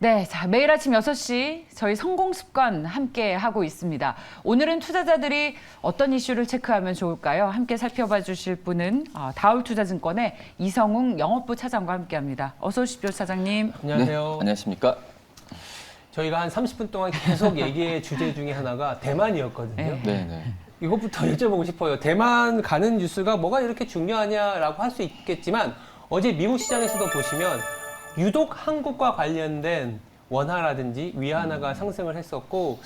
네, 자, 매일 아침 6시 저희 성공습관 함께 하고 있습니다. 오늘은 투자자들이 어떤 이슈를 체크하면 좋을까요? 함께 살펴봐 주실 분은 다울투자증권의 이성웅 영업부 차장과 함께합니다. 어서 오십시오, 차장님. 안녕하세요. 네, 안녕하십니까? 저희가 한 30분 동안 계속 얘기의 주제 중에 하나가 대만이었거든요. 네. 네. 이것부터 여쭤보고 싶어요. 대만 가는 뉴스가 뭐가 이렇게 중요하냐라고 할 수 있겠지만 어제 미국 시장에서도 보시면 유독 한국과 관련된 원화라든지 위안화가 상승을 했었고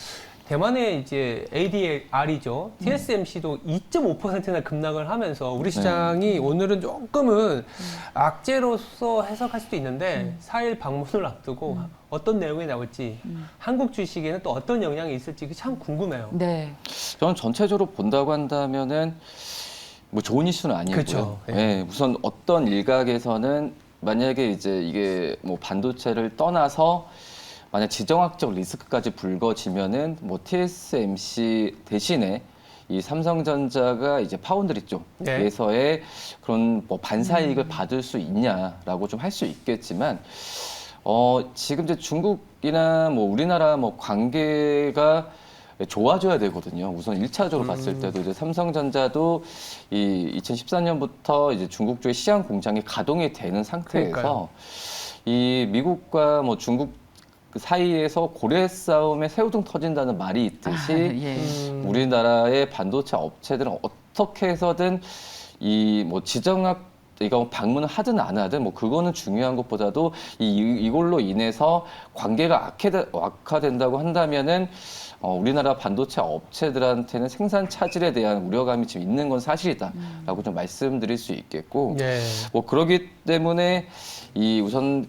대만의 이제 ADR이죠. TSMC도 2.5%나 급락을 하면서 우리 시장이 오늘은 조금은 악재로서 해석할 수도 있는데 4일 방문을 앞두고 어떤 내용이 나올지 한국 주식에는 또 어떤 영향이 있을지 참 궁금해요. 네. 저는 전체적으로 본다고 한다면은 뭐 좋은 이슈는 아니고요. 그렇죠. 예. 네, 우선 어떤 일각에서는 만약에 이제 이게 뭐 반도체를 떠나서 만약 지정학적 리스크까지 불거지면은 뭐 TSMC 대신에 이 삼성전자가 이제 파운드리 쪽에서의 그런 뭐 반사이익을 받을 수 있냐라고 좀 할 수 있겠지만 지금 이제 중국이나 뭐 우리나라 뭐 관계가 좋아져야 되거든요. 우선 1차적으로 봤을 때도 이제 삼성전자도 이 2014년부터 이제 중국 쪽의 시장 공장이 가동이 되는 상태에서 그러니까요. 이 미국과 뭐 중국 사이에서 고래 싸움에 새우등 터진다는 말이 있듯이 예. 우리나라의 반도체 업체들은 어떻게 해서든 이 뭐 지정학 이거 방문을 하든 안 하든 뭐 그거는 중요한 것보다도 이걸로 인해서 관계가 악화된다고 한다면은 우리나라 반도체 업체들한테는 생산 차질에 대한 우려감이 지금 있는 건 사실이다라고 좀 말씀드릴 수 있겠고 네. 뭐 그러기 때문에 이 우선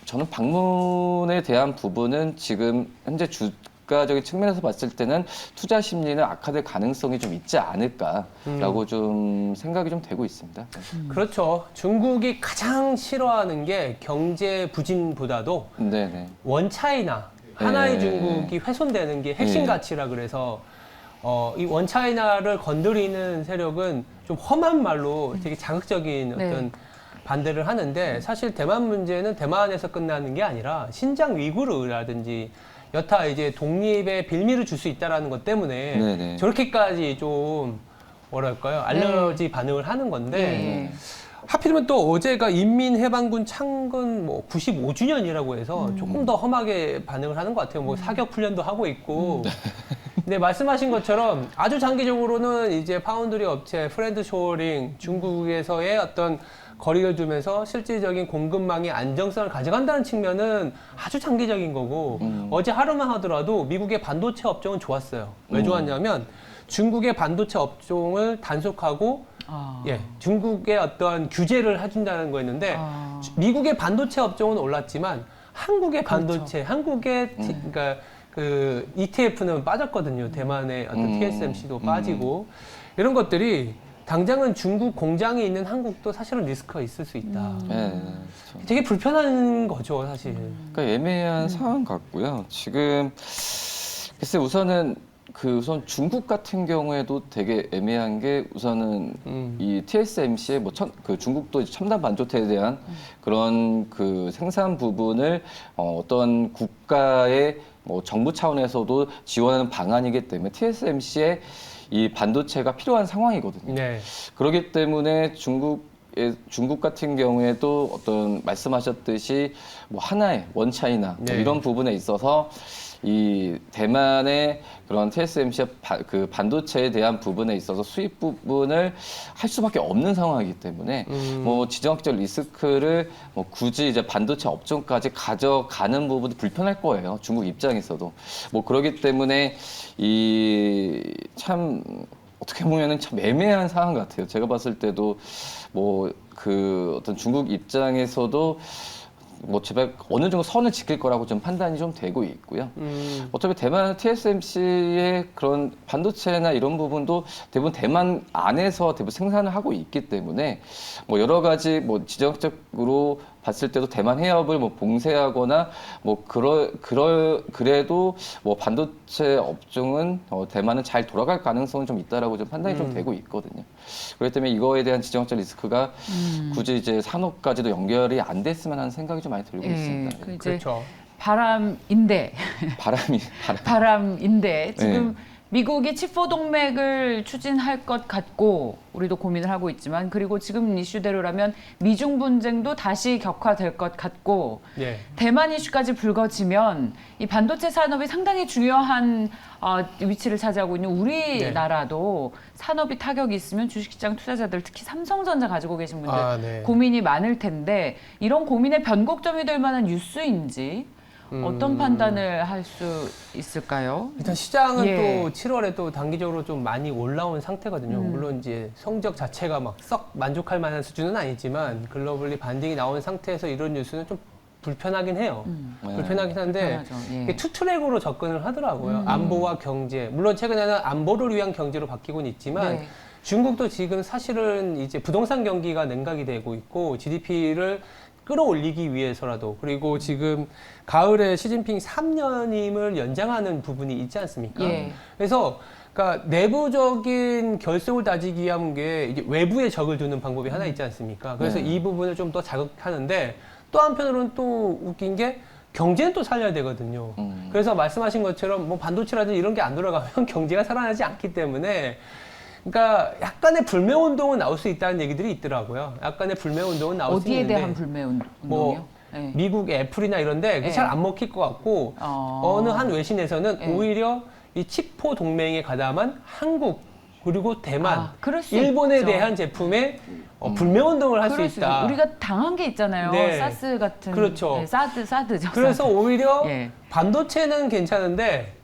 저는 방문에 대한 부분은 지금 현재 주가적인 측면에서 봤을 때는 투자 심리는 악화될 가능성이 좀 있지 않을까라고 좀 생각이 좀 되고 있습니다. 그렇죠. 중국이 가장 싫어하는 게 경제 부진보다도 네네. 원차이나 하나의 네. 중국이 훼손되는 게 핵심 네. 가치라 그래서 이 원차이나를 건드리는 세력은 좀 험한 말로 되게 자극적인 네. 어떤 반대를 하는데 사실 대만 문제는 대만에서 끝나는 게 아니라 신장 위구르라든지 여타 이제 독립에 빌미를 줄 수 있다라는 것 때문에 네네. 저렇게까지 좀 뭐랄까요 알러지 반응을 하는 건데 네. 하필이면 또 어제가 인민해방군 창건 뭐 95주년이라고 해서 조금 더 험하게 반응을 하는 것 같아요. 뭐 사격 훈련도 하고 있고. 근데 말씀하신 것처럼 아주 장기적으로는 이제 파운드리 업체 프렌드 쇼어링 중국에서의 어떤 거리를 두면서 실질적인 공급망의 안정성을 가져간다는 측면은 아주 장기적인 거고 어제 하루만 하더라도 미국의 반도체 업종은 좋았어요. 왜 좋았냐면 중국의 반도체 업종을 단속하고 중국의 어떤 규제를 해준다는 거였는데 미국의 반도체 업종은 올랐지만 한국의 반도체, 한국의 그러니까 그 ETF는 빠졌거든요. 대만의 어떤 TSMC도 빠지고 이런 것들이 당장은 중국 공장이 있는 한국도 사실은 리스크가 있을 수 있다. 네, 그렇죠. 되게 불편한 거죠, 사실. 그러니까 애매한 상황 같고요. 지금 글쎄 우선 중국 같은 경우에도 되게 애매한 게 우선은 이 TSMC의 그 중국도 첨단 반도체에 대한 그런 그 생산 부분을 어떤 국가의 뭐 정부 차원에서도 지원하는 방안이기 때문에 TSMC의 이 반도체가 필요한 상황이거든요. 네. 그렇기 때문에 중국 같은 경우에도 어떤 말씀하셨듯이 뭐 하나의 원차이나 뭐 네. 이런 부분에 있어서 이 대만의 그런 TSMC의 그 반도체에 대한 부분에 있어서 수입 부분을 할 수밖에 없는 상황이기 때문에 뭐 지정학적 리스크를 뭐 굳이 이제 반도체 업종까지 가져가는 부분도 불편할 거예요. 중국 입장에서도. 뭐 그렇기 때문에 참 어떻게 보면은 참 애매한 상황 같아요. 제가 봤을 때도 뭐 어떤 중국 입장에서도 뭐 제발 어느 정도 선을 지킬 거라고 좀 판단이 좀 되고 있고요. 어차피 대만 TSMC의 그런 반도체나 이런 부분도 대부분 대만 안에서 대부분 생산을 하고 있기 때문에 뭐 여러 가지 뭐 지정학적으로 봤을 때도 대만 해협을 뭐 봉쇄하거나 뭐 그래도 뭐 반도체 업종은 대만은 잘 돌아갈 가능성은 좀 있다라고 좀 판단이 좀 되고 있거든요. 그렇기 때문에 이거에 대한 지정학적 리스크가 굳이 이제 산업까지도 연결이 안 됐으면 하는 생각이 좀 많이 들고 있습니다. 그 이제 그렇죠. 바람인데 바람인데 지금 네. 미국이 칩4 동맹을 추진할 것 같고 우리도 고민을 하고 있지만 그리고 지금 이슈대로라면 미중 분쟁도 다시 격화될 것 같고 예. 대만 이슈까지 불거지면 이 반도체 산업이 상당히 중요한 위치를 차지하고 있는 우리나라도 산업이 타격이 있으면 주식시장 투자자들 특히 삼성전자 가지고 계신 분들 네. 고민이 많을 텐데 이런 고민의 변곡점이 될 만한 뉴스인지 어떤 판단을 할 수 있을까요? 일단 시장은 예. 또 7월에 또 단기적으로 좀 많이 올라온 상태거든요. 물론 이제 성적 자체가 막 썩 만족할 만한 수준은 아니지만 글로벌리 반등이 나온 상태에서 이런 뉴스는 좀 불편하긴 해요. 불편하긴 한데 불편하죠. 예. 이게 투트랙으로 접근을 하더라고요. 안보와 경제. 물론 최근에는 안보를 위한 경제로 바뀌고는 있지만 네. 중국도 지금 사실은 이제 부동산 경기가 냉각이 되고 있고 GDP를 끌어올리기 위해서라도 그리고 지금 가을에 시진핑 3년임을 연장하는 부분이 있지 않습니까? 예. 그래서 그러니까 내부적인 결속을 다지기 위한 게 이제 외부에 적을 두는 방법이 하나 있지 않습니까? 그래서 이 부분을 좀 더 자극하는데 또 한편으로는 또 웃긴 게 경제는 또 살려야 되거든요. 그래서 말씀하신 것처럼 뭐 반도체라든지 이런 게 안 돌아가면 경제가 살아나지 않기 때문에 그러니까 약간의 불매 운동은 나올 수 있다는 얘기들이 있더라고요. 약간의 불매 운동은 나올 수 어디에 있는데 대한 불매 운동이요? 뭐 네. 미국 애플이나 이런데 네. 잘 안 먹힐 것 같고 어느 한 외신에서는 네. 오히려 이 칩4 동맹에 가담한 한국 그리고 대만, 그럴 수 일본에 있죠. 대한 제품에 불매 운동을 할 수 그럴 수 있다. 우리가 당한 게 있잖아요. 네. 사스 같은. 그렇죠. 네, 사드죠. 그래서 사드. 오히려 예. 반도체는 괜찮은데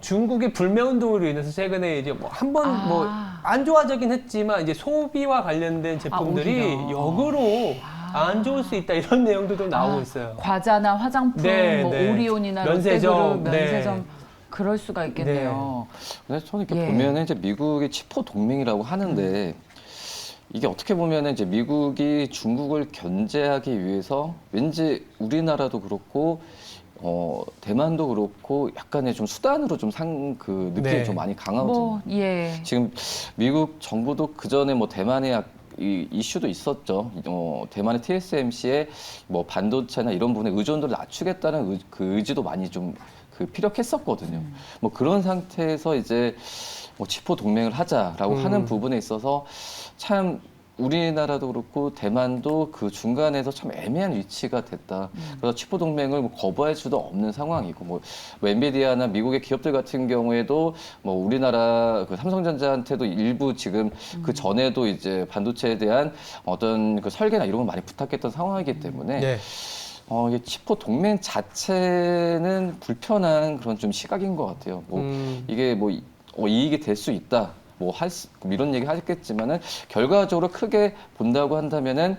중국의 불매 운동으로 인해서 최근에 이제 뭐 한 번 뭐 안 좋아지긴 했지만 이제 소비와 관련된 제품들이 오히려. 역으로 안 좋을 수 있다 이런 내용도 좀 나오고 있어요. 과자나 화장품, 네, 뭐 네. 오리온이나 면세점, 롯데그룹, 면세점 그럴 수가 있겠네요. 근데 저는 이렇게 예. 보면은 이제 미국이 칩4 동맹이라고 하는데 이게 어떻게 보면은 이제 미국이 중국을 견제하기 위해서 왠지 우리나라도 그렇고 대만도 그렇고 약간의 좀 수단으로 좀 그 느낌이 네. 좀 많이 강하거든요. 뭐 예. 지금 미국 정부도 그 전에 뭐 대만의 이 이슈도 있었죠. 대만의 TSMC의 뭐 반도체나 이런 부분에 의존도를 낮추겠다는 그 의지도 많이 좀 그 피력했었거든요. 뭐 그런 상태에서 이제 뭐 칩4 동맹을 하자라고 하는 부분에 있어서 참 우리나라도 그렇고 대만도 그 중간에서 참 애매한 위치가 됐다. 그래서 칩4 동맹을 뭐 거부할 수도 없는 상황이고 뭐 엔비디아나 미국의 기업들 같은 경우에도 뭐 우리나라 그 삼성전자한테도 일부 지금 그 전에도 이제 반도체에 대한 어떤 그 설계나 이런 걸 많이 부탁했던 상황이기 때문에 네. 이게 칩4 동맹 자체는 불편한 그런 좀 시각인 것 같아요. 뭐 이게 뭐 이익이 될 수 있다. 뭐 이런 얘기 하겠지만은 결과적으로 크게 본다고 한다면은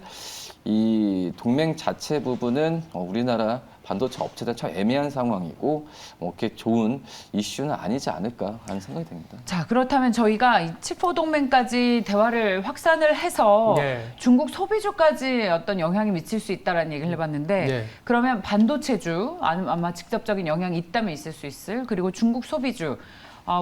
이 동맹 자체 부분은 우리나라 반도체 업체들 참 애매한 상황이고 이렇게 좋은 이슈는 아니지 않을까 하는 생각이 듭니다. 자, 그렇다면 저희가 이 칩4 동맹까지 대화를 확산을 해서 네. 중국 소비주까지 어떤 영향이 미칠 수 있다라는 얘기를 해봤는데 네. 그러면 반도체주 아마 직접적인 영향이 있다면 있을 수 있을 그리고 중국 소비주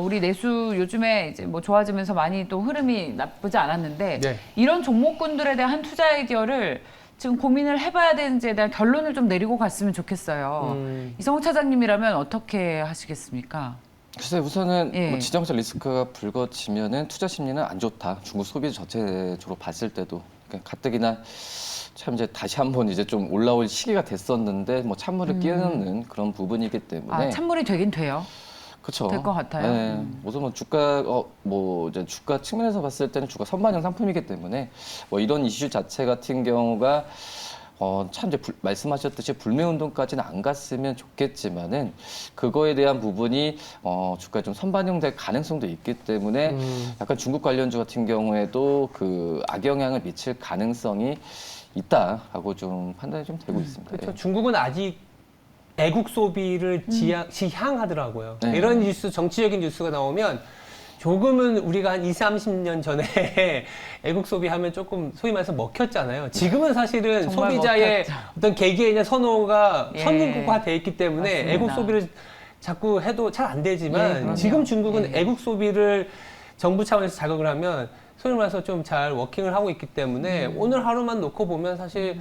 우리 내수 요즘에 이제 뭐 좋아지면서 많이 또 흐름이 나쁘지 않았는데 네. 이런 종목군들에 대한 투자 아이디어를 지금 고민을 해봐야 되는지에 대한 결론을 좀 내리고 갔으면 좋겠어요. 이성우 차장님이라면 어떻게 하시겠습니까? 글쎄 우선은 예. 뭐 지정학적 리스크가 불거지면은 투자 심리는 안 좋다. 중국 소비주 전체적으로 봤을 때도 그러니까 가뜩이나 참 이제 다시 한번 이제 좀 올라올 시기가 됐었는데 뭐 찬물을 끼얹는 그런 부분이기 때문에 찬물이 되긴 돼요. 그렇죠. 될 것 같아요. 네. 우선 뭐 주가 뭐 이제 주가 측면에서 봤을 때는 주가 선반영 상품이기 때문에 뭐 이런 이슈 자체 같은 경우가 참 이제 말씀하셨듯이 불매 운동까지는 안 갔으면 좋겠지만은 그거에 대한 부분이 주가에 좀 선반영될 가능성도 있기 때문에 약간 중국 관련주 같은 경우에도 그 악영향을 미칠 가능성이 있다라고 좀 판단이 좀 되고 있습니다. 그렇죠. 예. 중국은 아직 애국 소비를 지향하더라고요. 네. 이런 뉴스, 정치적인 뉴스가 나오면 조금은 우리가 한 20, 30년 전에 애국 소비하면 조금 소위 말해서 먹혔잖아요. 지금은 사실은 정말 소비자의 먹혔죠. 어떤 개개인의 선호가 예. 선진국화되어 있기 때문에 맞습니다. 애국 소비를 자꾸 해도 잘 안 예, 되지만 그럼요. 지금 중국은 예. 애국 소비를 정부 차원에서 자극을 하면 소위 말해서 좀 잘 워킹을 하고 있기 때문에 오늘 하루만 놓고 보면 사실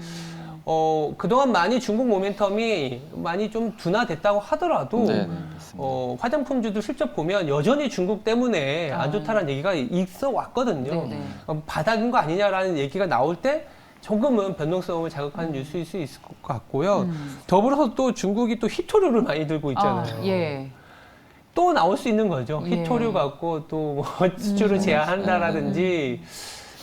그동안 많이 중국 모멘텀이 많이 좀 둔화됐다고 하더라도 네, 맞습니다. 화장품주도 슬쩍 보면 여전히 중국 때문에 안 좋다라는 얘기가 있어 왔거든요. 네네. 바닥인 거 아니냐라는 얘기가 나올 때 조금은 변동성을 자극하는 뉴스일 수 있을 것 같고요. 더불어서 또 중국이 또 히토류를 많이 들고 있잖아요. 예. 또 나올 수 있는 거죠. 예. 히토류 갖고 또뭐 수출을 제한한다라든지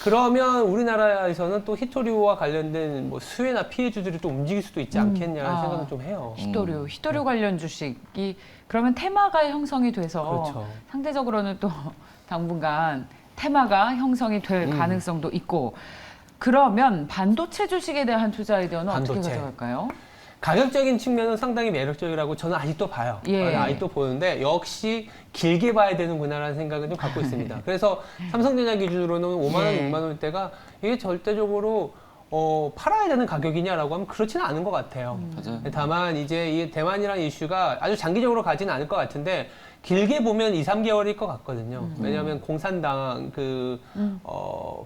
그러면 우리나라에서는 또 히토류와 관련된 뭐 수혜나 피해주들이 또 움직일 수도 있지 않겠냐라는 생각을 좀 해요. 히토류 관련 주식이 그러면 테마가 형성이 돼서 그렇죠. 상대적으로는 또 당분간 테마가 형성이 될 가능성도 있고 그러면 반도체 주식에 대한 투자 아이디어는 어떻게 반도체. 가져갈까요? 가격적인 측면은 상당히 매력적이라고 저는 아직도 봐요. 예. 아직도 보는데 역시 길게 봐야 되는구나라는 생각은 좀 갖고 있습니다. 그래서 삼성전자 기준으로는 5만 원, 예. 6만 원대가 이게 절대적으로 팔아야 되는 가격이냐라고 하면 그렇지는 않은 것 같아요. 맞아요. 다만 이제 이 대만이라는 이슈가 아주 장기적으로 가지는 않을 것 같은데 길게 보면 2, 3개월일 것 같거든요. 왜냐하면 공산당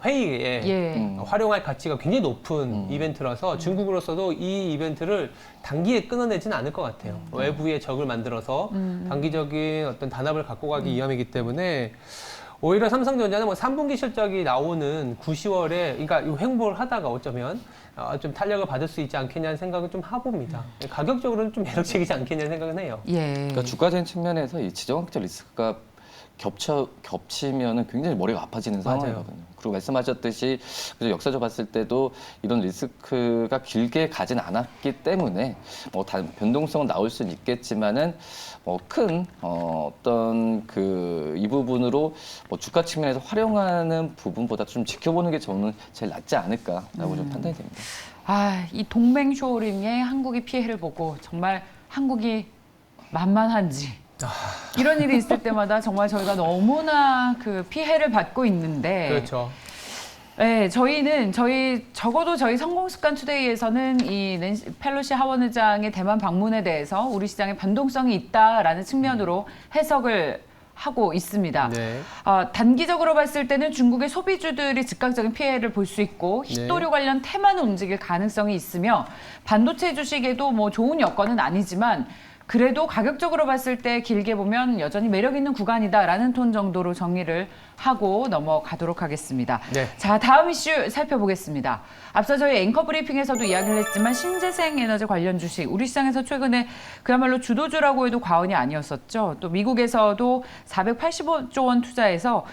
회의에 예. 활용할 가치가 굉장히 높은 이벤트라서 중국으로서도 이 이벤트를 단기에 끊어내지는 않을 것 같아요. 외부의 적을 만들어서 단기적인 어떤 단합을 갖고 가기 위함이기 때문에 오히려 삼성전자는 뭐 3분기 실적이 나오는 9, 10월에 그러니까 이 횡보를 하다가 어쩌면 좀 탄력을 받을 수 있지 않겠냐는 생각을 좀 해봅니다. 가격적으로는 좀 매력적이지 않겠냐는 생각은 해요. 예. 그러니까 주가적인 측면에서 이 지정학적 리스크가 겹치면은 굉장히 머리가 아파지는 맞아요. 상황이거든요. 그리고 말씀하셨듯이 그래서 역사적으로 봤을 때도 이런 리스크가 길게 가진 않았기 때문에 뭐 변동성은 나올 수는 있겠지만은 뭐 큰 어떤 이 부분으로 뭐 주가 측면에서 활용하는 부분보다 좀 지켜보는 게 저는 제일 낫지 않을까라고 좀 판단이 됩니다. 이 동맹 쇼링에 한국이 피해를 보고 정말 한국이 만만한지 이런 일이 있을 때마다 정말 저희가 너무나 그 피해를 받고 있는데 그렇죠. 네, 적어도 저희 성공습관 투데이에서는 이 낸시 펠로시 하원 의장의 대만 방문에 대해서 우리 시장에 변동성이 있다라는 측면으로 해석을 하고 있습니다. 네. 단기적으로 봤을 때는 중국의 소비주들이 즉각적인 피해를 볼 수 있고 히토류 관련 테마는 움직일 가능성이 있으며 반도체 주식에도 뭐 좋은 여건은 아니지만 그래도 가격적으로 봤을 때 길게 보면 여전히 매력 있는 구간이다라는 톤 정도로 정리를 하고 넘어가도록 하겠습니다. 네. 자, 다음 이슈 살펴보겠습니다. 앞서 저희 앵커 브리핑에서도 이야기를 했지만 신재생 에너지 관련 주식, 우리 시장에서 최근에 그야말로 주도주라고 해도 과언이 아니었었죠. 또 미국에서도 485조 원 투자해서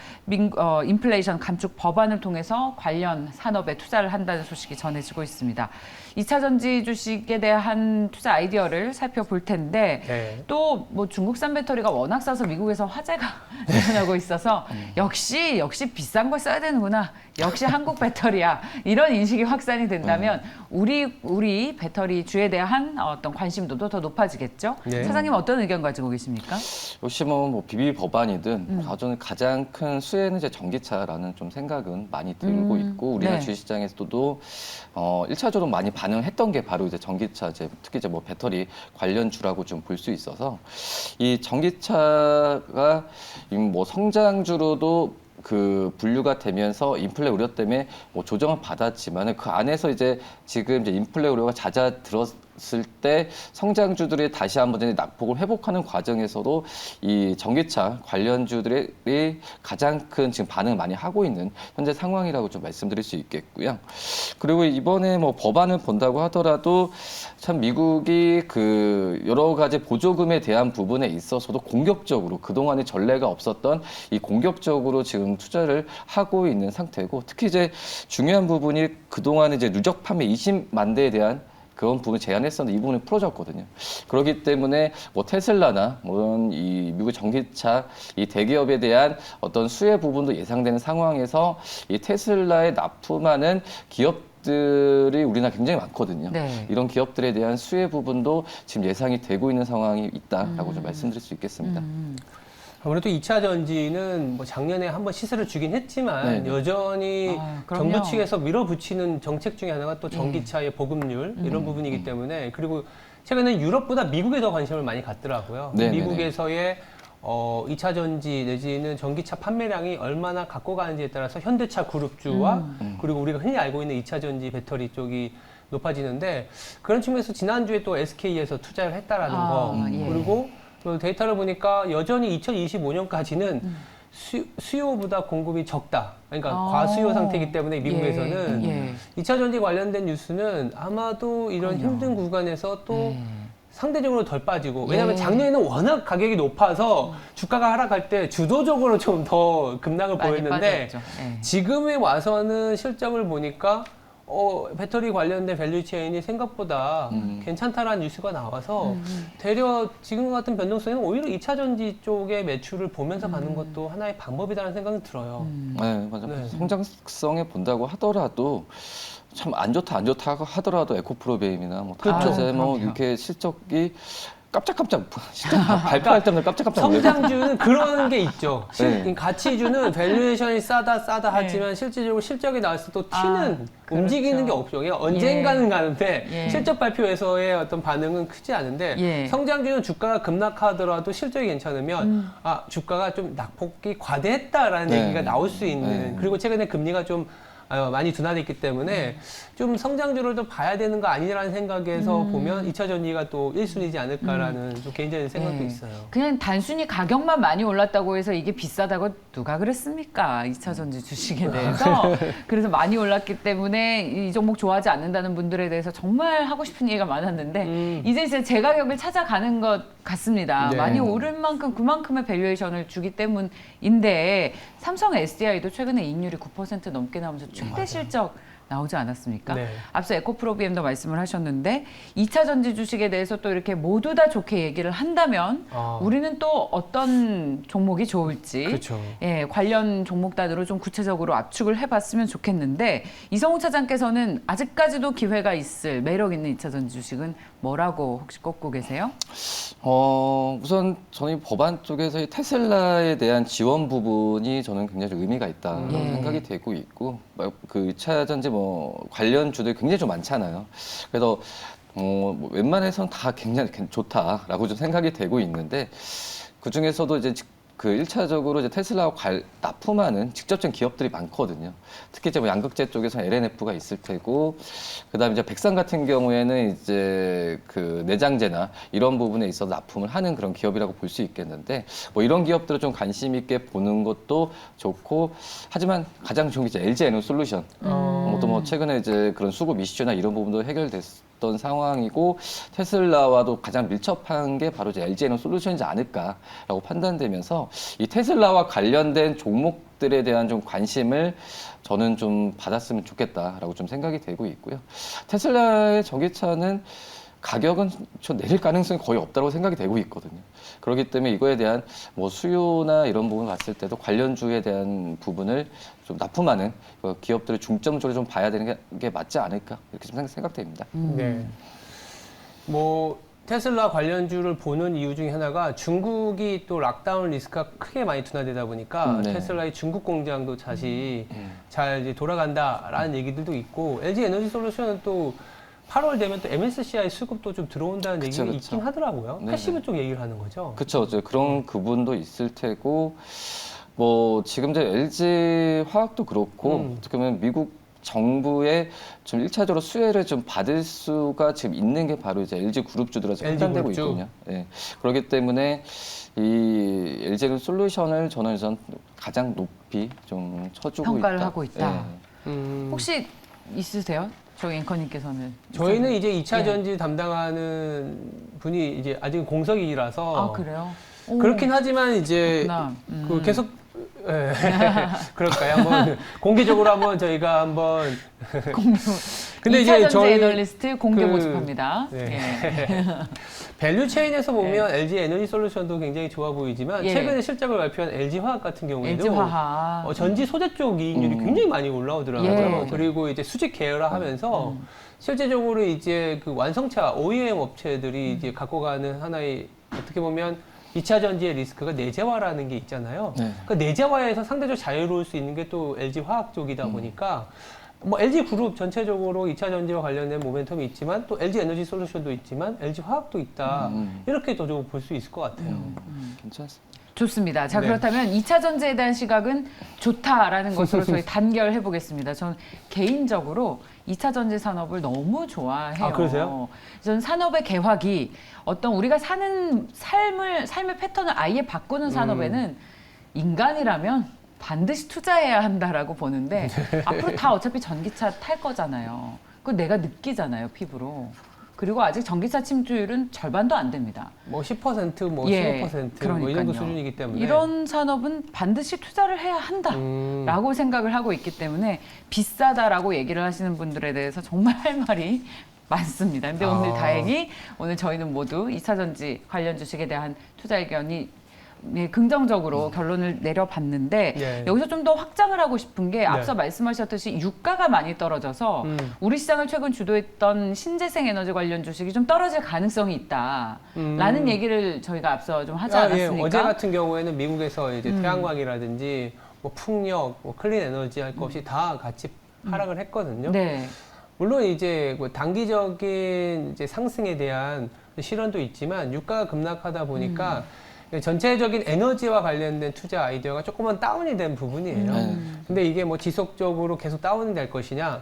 인플레이션 감축 법안을 통해서 관련 산업에 투자를 한다는 소식이 전해지고 있습니다. 2차 전지 주식에 대한 투자 아이디어를 살펴볼 텐데 네. 또 뭐 중국산 배터리가 워낙 싸서 미국에서 화제가 일어나고 있어서 역시 비싼 걸 써야 되는구나. 역시 한국 배터리야. 이런 인식이 확산이 된다면 우리 배터리 주에 대한 어떤 관심도도 더 높아지겠죠. 네. 사장님 어떤 의견 가지고 계십니까? 역시 뭐 비비 법안이든 저는 가장 큰 수혜는 이제 전기차라는 좀 생각은 많이 들고 있고 우리나라 네. 주식시장에서도 1차적으로 많이 반응했던 게 바로 이제 전기차 특히 이제 뭐 배터리 관련주라고 좀 볼 수 있어서 이 전기차가 뭐 성장주로도 분류가 되면서 인플레 우려 때문에 뭐 조정을 받았지만 그 안에서 이제 지금 이제 인플레 우려가 잦아들었을 때 성장주들이 다시 한번 이제 낙폭을 회복하는 과정에서도 이 전기차 관련주들이 가장 큰 지금 반응을 많이 하고 있는 현재 상황이라고 좀 말씀드릴 수 있겠고요. 그리고 이번에 뭐 법안을 본다고 하더라도 참 미국이 여러 가지 보조금에 대한 부분에 있어서도 공격적으로 그동안의 전례가 없었던 이 공격적으로 지금 투자를 하고 있는 상태고 특히 이제 중요한 부분이 그동안 이제 누적 판매 20만 대에 대한 그런 부분을 제한했었는데 이 부분이 풀어졌거든요. 그렇기 때문에 뭐 테슬라나 뭐 이 미국 전기차 이 대기업에 대한 어떤 수혜 부분도 예상되는 상황에서 이 테슬라에 납품하는 기업들이 우리나라 굉장히 많거든요. 네. 이런 기업들에 대한 수혜 부분도 지금 예상이 되고 있는 상황이 있다라고 좀 말씀드릴 수 있겠습니다. 아무래도 2차 전지는 뭐 작년에 한번 시세를 주긴 했지만 네. 여전히 그럼요. 정부 측에서 밀어붙이는 정책 중에 하나가 또 전기차의 보급률 이런 부분이기 때문에 그리고 최근에 유럽보다 미국에 더 관심을 많이 갖더라고요. 네, 미국에서의 2차 전지 내지는 전기차 판매량이 얼마나 갖고 가는지에 따라서 현대차 그룹주와 그리고 우리가 흔히 알고 있는 2차 전지 배터리 쪽이 높아지는데 그런 측면에서 지난주에 또 SK에서 투자를 했다라는 거 예. 그리고 또 데이터를 보니까 여전히 2025년까지는 수요보다 공급이 적다. 그러니까 과수요 상태이기 때문에 미국에서는 예. 2차 전지 관련된 뉴스는 아마도 이런 힘든 구간에서 또 상대적으로 덜 빠지고 왜냐하면 예. 작년에는 워낙 가격이 높아서 주가가 하락할 때 주도적으로 좀 더 급락을 많이 보였는데 빠졌죠. 예. 지금에 와서는 실적을 보니까 배터리 관련된 밸류체인이 생각보다 괜찮다라는 뉴스가 나와서 되려 지금 같은 변동성에는 오히려 2차 전지 쪽의 매출을 보면서 가는 것도 하나의 방법이라는 생각이 들어요. 네, 맞아. 네. 성장성에 본다고 하더라도 참 안 좋다 하더라도 에코프로베임이나 뭐 그렇죠. 다제 뭐 그럼요. 이렇게 실적이 깜짝깜짝 실적 발표할 때마다 깜짝깜짝 놀래요. 성장주는 그런 게 있죠. 네. 가치주는 밸류에이션이 싸다 하지만 실질적으로 실적이 나왔을 때 또 튀는 움직이는 게 없죠. 그냥 언젠가는 가는데 예. 실적 발표에서의 어떤 반응은 크지 않은데 예. 성장주는 주가가 급락하더라도 실적이 괜찮으면 주가가 좀 낙폭이 과대했다라는 네. 얘기가 나올 수 있는 네. 그리고 최근에 금리가 좀 많이 둔화됐기 때문에 좀 성장주를 좀 봐야 되는 거 아니라는 생각에서 보면 2차 전지가 또 1순위지 않을까라는 좀 개인적인 생각도 예. 있어요. 그냥 단순히 가격만 많이 올랐다고 해서 이게 비싸다고 누가 그랬습니까? 2차 전지 주식에 대해서. 그래서 많이 올랐기 때문에 이 종목 좋아하지 않는다는 분들에 대해서 정말 하고 싶은 얘기가 많았는데 이제 제 가격을 찾아가는 것 같습니다. 네. 많이 오를 만큼 그만큼의 밸류에이션을 주기 때문인데 삼성 SDI도 최근에 이익률이 9% 넘게 나오면서 최대 실적 나오지 않았습니까? 네. 앞서 에코프로비엠도 말씀을 하셨는데 2차 전지 주식에 대해서 또 이렇게 모두 다 좋게 얘기를 한다면 우리는 또 어떤 종목이 좋을지 그렇죠. 예, 관련 종목 단으로 좀 구체적으로 압축을 해봤으면 좋겠는데 이성우 차장께서는 아직까지도 기회가 있을 매력 있는 2차 전지 주식은 뭐라고 혹시 꼽고 계세요? 우선 저는 법안 쪽에서 이 테슬라에 대한 지원 부분이 저는 굉장히 좀 의미가 있다 예. 생각이 되고 있고 그 2차 전지 뭐 관련주들이 굉장히 좀 많잖아요. 그래서 뭐 웬만해선 다 굉장히 좋다라고 좀 생각이 되고 있는데 그 중에서도 이제 그 1차적으로 이제 테슬라와 납품하는 직접적인 기업들이 많거든요. 특히 이제 뭐 양극재 쪽에서 LNF가 있을 테고, 그다음에 이제 백산 같은 경우에는 이제 그 내장재나 이런 부분에 있어서 납품을 하는 그런 기업이라고 볼 수 있겠는데, 뭐 이런 기업들을 좀 관심 있게 보는 것도 좋고, 하지만 가장 좋은 게 이제 LG 에너솔루션. 또 뭐 최근에 이제 그런 수급 이슈나 이런 부분도 해결됐던 상황이고, 테슬라와도 가장 밀접한 게 바로 이제 LG 에너솔루션이지 않을까라고 판단되면서 이 테슬라와 관련된 종목들에 대한 좀 관심을 저는 좀 받았으면 좋겠다라고 좀 생각이 되고 있고요. 테슬라의 전기차는 가격은 좀 내릴 가능성이 거의 없다고 생각이 되고 있거든요. 그렇기 때문에 이거에 대한 뭐 수요나 이런 부분을 봤을 때도 관련주에 대한 부분을 좀 납품하는 기업들을 중점적으로 좀 봐야 되는 게 맞지 않을까 이렇게 좀 생각됩니다. 네. 뭐 테슬라 관련주를 보는 이유 중에 하나가 중국이 또 락다운 리스크가 크게 많이 둔화되다 보니까 네. 테슬라의 중국 공장도 다시 잘 이제 돌아간다라는 얘기들도 있고 LG 에너지 솔루션은 또 8월 되면 또 MSCI 수급도 좀 들어온다는 그쵸, 얘기가 그쵸. 있긴 하더라고요. 네네. 패시브 쪽 얘기를 하는 거죠. 그렇죠. 그런 부분도 있을 테고, 뭐 지금 이제 LG 화학도 그렇고 어떻게 보면 미국 정부의 좀 1차적으로 수혜를 좀 받을 수가 지금 있는 게 바로 이제 LG 그룹주들에서 LG 판단되고 그룹주. 있거든요. 예. 그렇기 때문에 이 LG 솔루션을 저는 우선 가장 높이 좀 쳐주고 평가를 있다. 하고 있다. 예. 혹시 있으세요? 저희 앵커님께서는. 저희는 이제 2차 예. 전지 담당하는 분이 이제 아직 공석이라서 아, 그래요? 오, 그렇긴 하지만 이제 그렇구나. 그 계속 예. 그럴까요? 한번 공개적으로 한번 저희가 한번 근데 2차 이제 전지 저희 애널리스트 공개 그- 모집합니다. 네. 예. 밸류 체인에서 보면 LG 에너지 솔루션도 굉장히 좋아 보이지만 예. 최근에 실적을 발표한 LG 화학 같은 경우에도 LG 화학. 전지 소재 쪽 이익률이 굉장히 많이 올라오더라고요. 예. 그리고 이제 수직 계열화하면서 실제적으로 이제 그 완성차 OEM 업체들이 이제 갖고 가는 하나의 어떻게 보면 2차 전지의 리스크가 내재화라는 게 있잖아요. 네. 그 내재화에서 상대적으로 자유로울 수 있는 게 또 LG 화학 쪽이다 보니까 뭐 LG 그룹 전체적으로 2차 전지와 관련된 모멘텀이 있지만 또 LG 에너지 솔루션도 있지만 LG 화학도 있다. 이렇게 더 좀 볼 수 있을 것 같아요. 괜찮습니다. 좋습니다. 자, 네. 그렇다면 2차 전지에 대한 시각은 좋다라는 것으로 저희 단결해 보겠습니다. 저는 개인적으로 2차 전지 산업을 너무 좋아해요. 아, 그러세요? 저는 산업의 개화기, 어떤 우리가 사는 삶의 패턴을 아예 바꾸는 산업에는 인간이라면 반드시 투자해야 한다라고 보는데 앞으로 다 어차피 전기차 탈 거잖아요. 그거 내가 느끼잖아요, 피부로. 그리고 아직 전기차 침투율은 절반도 안 됩니다. 뭐 10%, 뭐 예, 15%, 뭐 이 그러니까요. 정도 수준이기 때문에 이런 산업은 반드시 투자를 해야 한다라고 생각을 하고 있기 때문에 비싸다라고 얘기를 하시는 분들에 대해서 정말 할 말이 많습니다. 근데 오늘 아. 다행히 오늘 저희는 모두 2차 전지 관련 주식에 대한 투자 의견이 긍정적으로 결론을 내려봤는데 예. 여기서 좀 더 확장을 하고 싶은 게 앞서 말씀하셨듯이 유가가 많이 떨어져서 우리 시장을 최근 주도했던 신재생 에너지 관련 주식이 좀 떨어질 가능성이 있다라는 얘기를 저희가 앞서 좀 하지 않았습니까? 예. 어제 같은 경우에는 미국에서 이제 태양광이라든지 뭐 풍력, 뭐 클린 에너지 할 것 없이 다 같이 하락을 했거든요. 네. 물론 이제 뭐 단기적인 이제 상승에 대한 실현도 있지만 유가가 급락하다 보니까 전체적인 에너지와 관련된 투자 아이디어가 조금은 다운이 된 부분이에요. 근데 이게 뭐 지속적으로 계속 다운이 될 것이냐?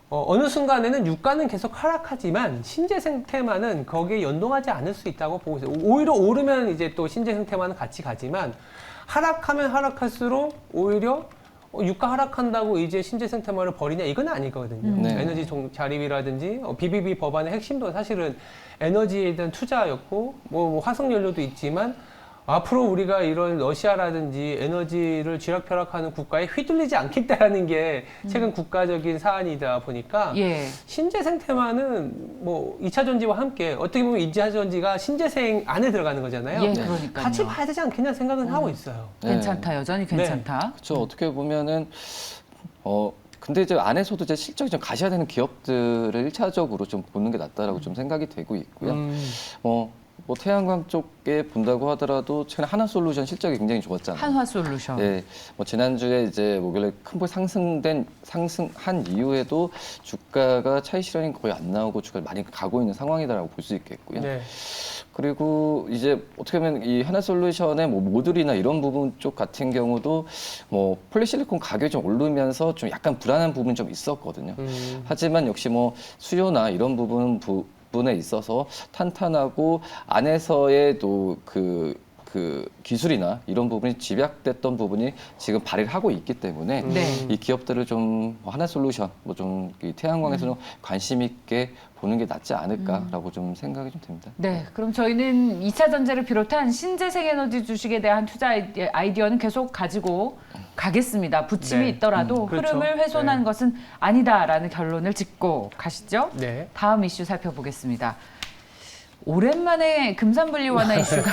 어느 순간에는 유가는 계속 하락하지만 신재생 테마는 거기에 연동하지 않을 수 있다고 보고 있어요. 오히려 오르면 이제 또 신재생 테마는 같이 가지만 하락하면 하락할수록 오히려 유가 하락한다고 이제 신재생 테마를 버리냐 이건 아니거든요. 네. 에너지 자립이라든지 BBB 법안의 핵심도 사실은 에너지에 대한 투자였고 뭐 화석연료도 있지만 앞으로 우리가 이런 러시아라든지 에너지를 쥐락펴락하는 국가에 휘둘리지 않겠다라는 게 최근 국가적인 사안이다 보니까 예. 신재생 테마는 뭐 2차 전지와 함께 어떻게 보면 2차 전지가 신재생 안에 들어가는 거잖아요. 예, 그러니까요. 같이 봐야 되지 않겠냐 생각은 하고 있어요. 괜찮다. 여전히 괜찮다. 그렇죠. 어떻게 보면은 근데 이제 안에서도 이제 실적이 좀 가셔야 되는 기업들을 1차적으로 좀 보는 게 낫다라고 좀 생각이 되고 있고요. 뭐 태양광 쪽에 본다고 하더라도 최근에 하나솔루션 실적이 굉장히 좋았잖아요. 한화솔루션. 네, 뭐 지난주에 이제 목요일에 큰 볼 상승한 이후에도 주가가 차익 실현이 거의 안 나오고 주가를 많이 가고 있는 상황이다라고 볼 수 있겠고요. 네. 그리고 이제 어떻게 보면 이 하나솔루션의 뭐 모듈이나 이런 부분 쪽 같은 경우도 뭐 폴리실리콘 가격이 좀 오르면서 좀 약간 불안한 부분이 좀 있었거든요. 하지만 역시 뭐 수요나 이런 부분에 있어서 탄탄하고 안에서의 또 그 기술이나 이런 부분이 집약됐던 부분이 지금 발휘를 하고 있기 때문에 네. 이 기업들을 좀 하나솔루션 뭐 좀 태양광에서는 관심 있게 보는 게 낫지 않을까라고 좀 생각이 좀 됩니다. 네, 그럼 저희는 2차 전지를 비롯한 신재생 에너지 주식에 대한 투자 아이디어는 계속 가지고 가겠습니다. 부침이 네. 있더라도 그렇죠. 흐름을 훼손한 네. 것은 아니다라는 결론을 짓고 가시죠. 네. 다음 이슈 살펴보겠습니다. 오랜만에 금산분리 완화 이슈가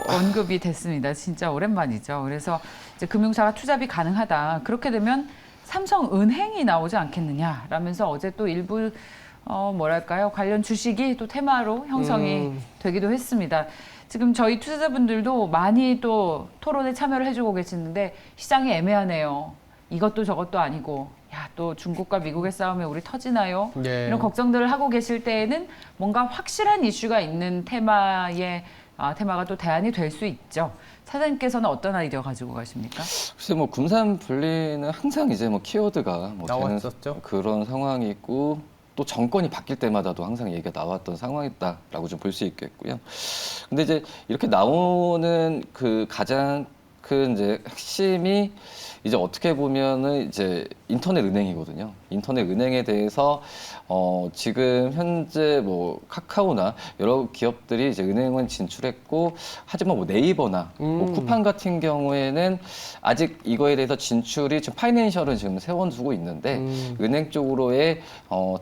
언급이 됐습니다. 진짜 오랜만이죠. 그래서 이제 금융사가 투자비 가능하다. 그렇게 되면 삼성은행이 나오지 않겠느냐라면서 어제 또 일부 뭐랄까요, 관련 주식이 또 테마로 형성이 되기도 했습니다. 지금 저희 투자자분들도 많이 또 토론에 참여를 해주고 계시는데 시장이 애매하네요. 이것도 저것도 아니고 야, 또 중국과 미국의 싸움에 우리 터지나요? 네. 이런 걱정들을 하고 계실 때에는 뭔가 확실한 이슈가 있는 테마가 또 대안이 될 수 있죠. 차장님께서는 어떤 아이디어 가지고 가십니까? 글쎄 뭐 금산 분리는 항상 이제 뭐 키워드가 뭐 되는 나왔었죠. 그런 상황이 있고 또 정권이 바뀔 때마다도 항상 얘기가 나왔던 상황이다라고 좀 볼 수 있겠고요. 근데 이제 이렇게 나오는 그 가장 큰 이제 핵심이 이제 어떻게 보면은 이제 인터넷 은행이거든요. 인터넷 은행에 대해서 지금 현재 뭐 카카오나 여러 기업들이 이제 은행은 진출했고 하지만 뭐 네이버나 뭐 쿠팡 같은 경우에는 아직 이거에 대해서 진출이 지금 파이낸셜은 지금 세워두고 있는데 은행 쪽으로의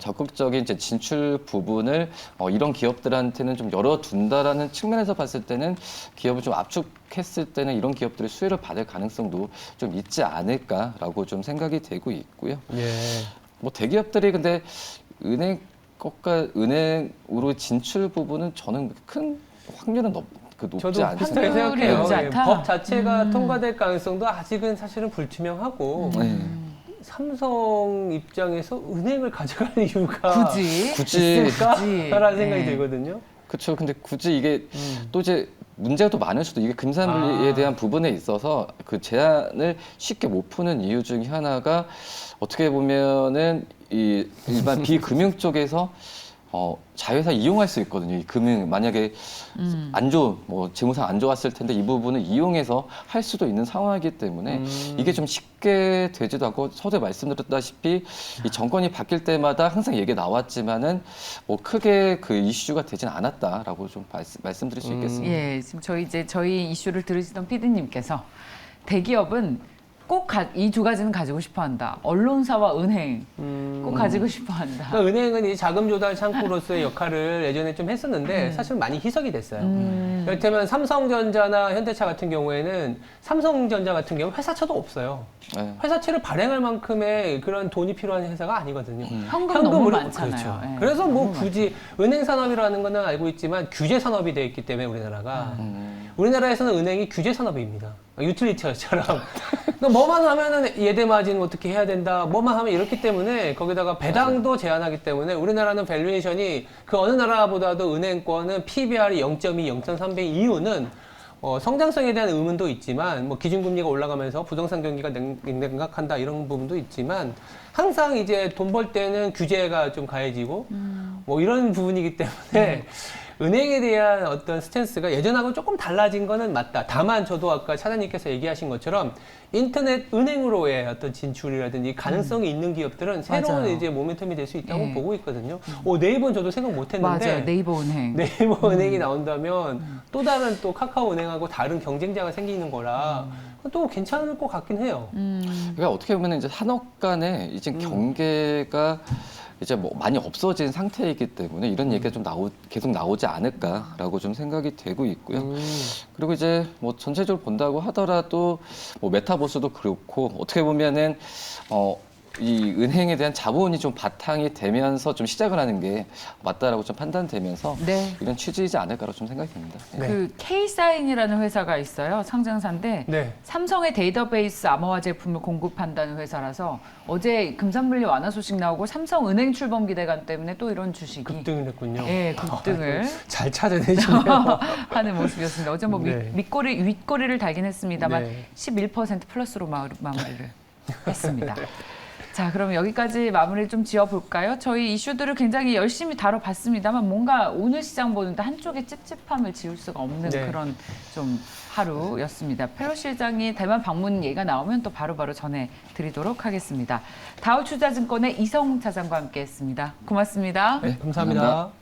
적극적인 이제 진출 부분을 이런 기업들한테는 좀 열어둔다라는 측면에서 봤을 때는 기업을 좀 압축했을 때는 이런 기업들의 수혜를 받을 가능성도 좀 있지 않을까라고 좀 생각이 되고 있고요. 예. 뭐 대기업들이 근데 은행으로 진출 부분은 저는 큰 확률은 높지 저도 않습니다. 비슷하게 확률이 생각해요. 높지 예, 않다? 법 자체가 통과될 가능성도 아직은 사실은 불투명하고 네. 삼성 입장에서 은행을 가져갈 이유가 굳이 있을까라는 생각이 네. 들거든요. 그렇죠. 근데 굳이 이게 또 이제 문제가 또 많을 수도 이게 금산분리에 대한 부분에 있어서 그 제한을 쉽게 못 푸는 이유 중에 하나가 어떻게 보면은 이 일반 비금융 쪽에서 자회사 이용할 수 있거든요. 이 금융 만약에 안 좋은 뭐 재무상 안 좋았을 텐데 이 부분을 이용해서 할 수도 있는 상황이기 때문에 이게 좀 쉽게 되지도 않고 서두에 말씀드렸다시피 이 정권이 바뀔 때마다 항상 얘기 나왔지만은 뭐 크게 그 이슈가 되진 않았다라고 좀 말씀드릴 수 있겠습니다. 예, 지금 저희 이슈를 들으시던 PD님께서 대기업은 꼭 이 두 가지는 가지고 싶어한다. 언론사와 은행 꼭 가지고 싶어한다. 그러니까 은행은 이 자금 조달 창구로서의 역할을 예전에 좀 했었는데 사실 많이 희석이 됐어요. 이를테면 삼성전자나 현대차 같은 경우에는 삼성전자 같은 경우 회사채도 없어요. 네. 회사채를 발행할 만큼의 그런 돈이 필요한 회사가 아니거든요. 현금 너무 현금으로- 많잖아요. 그렇죠. 예, 그래서 뭐 너무 굳이 은행 산업이라는 거는 알고 있지만 규제 산업이 되어 있기 때문에 우리나라가 우리나라에서는 은행이 규제 산업입니다. 유틸리티처럼 그러니까 뭐만 하면은 예대 마진 어떻게 해야 된다. 뭐만 하면 이렇기 때문에 거기다가 배당도 제한하기 때문에 우리나라는 밸류에이션이 그 어느 나라보다도 은행권은 PBR이 0.2, 0.3배인 이유는 성장성에 대한 의문도 있지만 뭐 기준금리가 올라가면서 부동산 경기가 냉각한다 이런 부분도 있지만 항상 이제 돈 벌 때는 규제가 좀 가해지고 뭐 이런 부분이기 때문에 은행에 대한 어떤 스탠스가 예전하고 조금 달라진 거는 맞다. 다만 저도 아까 차장님께서 얘기하신 것처럼 인터넷 은행으로의 어떤 진출이라든지 가능성이 있는 기업들은 새로운 맞아요. 이제 모멘텀이 될 수 있다고 예. 보고 있거든요. 네이버는 저도 생각 못 했는데 맞아요. 네이버 은행. 네이버 은행이 나온다면 또 다른 또 카카오 은행하고 다른 경쟁자가 생기는 거라 또 괜찮을 것 같긴 해요. 그러니까 어떻게 보면 이제 산업 간에 이제 경계가 이제 뭐 많이 없어진 상태이기 때문에 이런 얘기가 좀 계속 나오지 않을까라고 좀 생각이 되고 있고요. 그리고 이제 뭐 전체적으로 본다고 하더라도 뭐 메타버스도 그렇고 어떻게 보면은 이 은행에 대한 자본이 좀 바탕이 되면서 좀 시작을 하는 게 맞다라고 좀 판단되면서 네. 이런 취지이지 않을까라고 좀 생각이 듭니다. 네. 그 K사인이라는 회사가 있어요. 상장사인데 네. 삼성의 데이터베이스 암호화 제품을 공급한다는 회사라서 어제 금산분리 완화 소식 나오고 삼성은행 출범 기대감 때문에 또 이런 주식이 급등을 했군요. 예, 급등을 잘 찾아내시네요. 하는 모습이었습니다. 어제 뭐 네. 윗꼬리를 달긴 했습니다만 네. 11% 플러스로 마무리를 했습니다. 자, 그럼 여기까지 마무리를 좀 지어볼까요? 저희 이슈들을 굉장히 열심히 다뤄봤습니다만 뭔가 오늘 시장 보는데 한쪽에 찝찝함을 지울 수가 없는 네. 그런 좀 하루였습니다. 페로시 실장이 대만 방문 얘기가 나오면 또 바로바로 전해드리도록 하겠습니다. 다우투자증권의 이성웅 차장과 함께했습니다. 고맙습니다. 네, 감사합니다. 감사합니다.